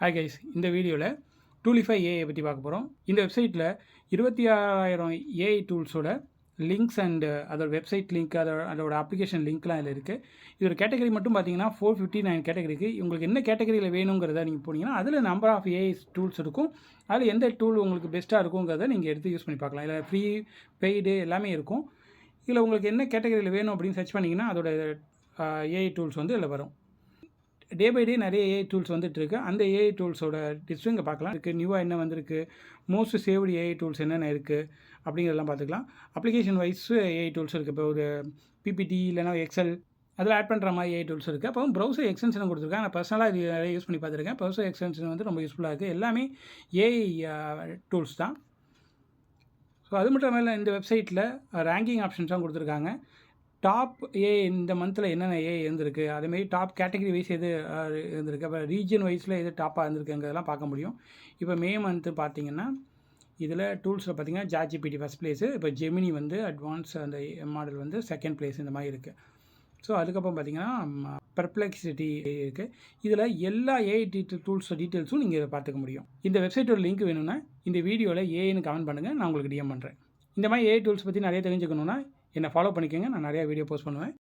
Hi guys, இந்த வீடியோவில் டூலிஃபை AI பற்றி பார்க்க போகிறோம். இந்த வெப்சைட்டில் 26,000 ஏஐ டூல்ஸோட லிங்க்ஸ் அண்டு அதோட வெப்சைட் லிங்க் அதோட அப்ளிகேஷன் லிங்க்லாம் இதில் இருக்குது. இதோட கேட்டகரி மட்டும் பார்த்தீங்கன்னா 459 கேட்டகரிக்கு. உங்களுக்கு என்ன கேட்டகரியில் வேணுங்கிறத நீங்கள் போனீங்கன்னா அதில் நம்பர் ஆஃப் ஏஐ டூல்ஸ் இருக்கும். அதில் எந்த டூல் உங்களுக்கு பெஸ்ட்டாக இருக்குங்கிறத நீங்கள் எடுத்து யூஸ் பண்ணி பார்க்கலாம். இல்லை ஃப்ரீ பெய்டு எல்லாமே இருக்கும். இதில் உங்களுக்கு என்ன கேட்டகரியில் வேணும் அப்படின்னு சர்ச் பண்ணிங்கன்னா அதோட ஏஐ டூல்ஸ் வந்து இதில் வரும். டே பை டே நிறைய ஏஐ டூல்ஸ் வந்துட்டுருக்கு. அந்த ஏஐ டூல்ஸோட லிஸ்ட்டும் இங்கே பார்க்கலாம். இருக்குது நியூவாக என்ன வந்திருக்கு, மோஸ்ட் சேவ்டு ஏஐ டூல்ஸ் என்னென்ன இருக்குது அப்படிங்கிறதெல்லாம் பார்த்துக்கலாம். அப்ளிகேஷன் வைஸ் ஏஐ டூல்ஸ் இருக்குது. இப்போ ஒரு பிபிடி இல்லைனா எக்ஸல் அதில் ஆட் பண்ணுற மாதிரி ஏஐ டூல்ஸ் இருக்குது. அப்போ ப்ரௌசர் எக்ஸ்டென்ஷன் கொடுத்துருக்காங்க. நான் பர்சனலாக இது நிறைய யூஸ் பண்ணி பார்த்துருக்கேன். ப்ரௌசர் எக்ஸ்டென்ஷன் வந்து ரொம்ப யூஸ்ஃபுல்லாக இருக்குது. எல்லாமே ஏஐ டூல்ஸ் தான். ஸோ அது மட்டும் இல்லாமல் இந்த வெப்சைட்டில் ரேங்கிங் ஆப்ஷன்ஸாக கொடுத்துருக்காங்க. டாப் ஏஐ இந்த மந்தில் என்னென்ன ஏஐ இருந்திருக்கு, அதேமாரி டாப் கேட்டகரி வைஸ் எது இருந்திருக்கு, அப்புறம் ரீஜன் வைஸில் எது டாப்பாக இருந்திருக்குங்கிறதெல்லாம் பார்க்க முடியும். இப்போ மே மந்த்து பார்த்தீங்கன்னா இதில் டூல்ஸில் பார்த்தீங்கன்னா சாட்ஜிபிடி ஃபஸ்ட் ப்ளேஸு, இப்போ ஜெமினி வந்து அட்வான்ஸ் அந்த மாடல் வந்து செகண்ட் ப்ளேஸ் இந்த மாதிரி இருக்குது. ஸோ அதுக்கப்புறம் பார்த்தீங்கன்னா பெர்ப்ளெக்சிட்டி இருக்குது. இதில் எல்லா ஏஐ டீட்டெயில்ஸும் நீங்கள் பார்த்துக்க முடியும். இந்த வெப்சைட்டோட லிங்க் வேணும்னா இந்த வீடியோவில் ஏஐன்னு கமெண்ட் பண்ணுங்கள், நான் உங்களுக்கு டிஎம் பண்ணுறேன். இந்த மாதிரி ஏஐ டூல்ஸ் பற்றி நிறைய தெரிஞ்சுக்கணுன்னா என்னை ஃபாலோ பண்ணிக்கோங்க. நான் நிறையா வீடியோ போஸ்ட் பண்ணுவேன்.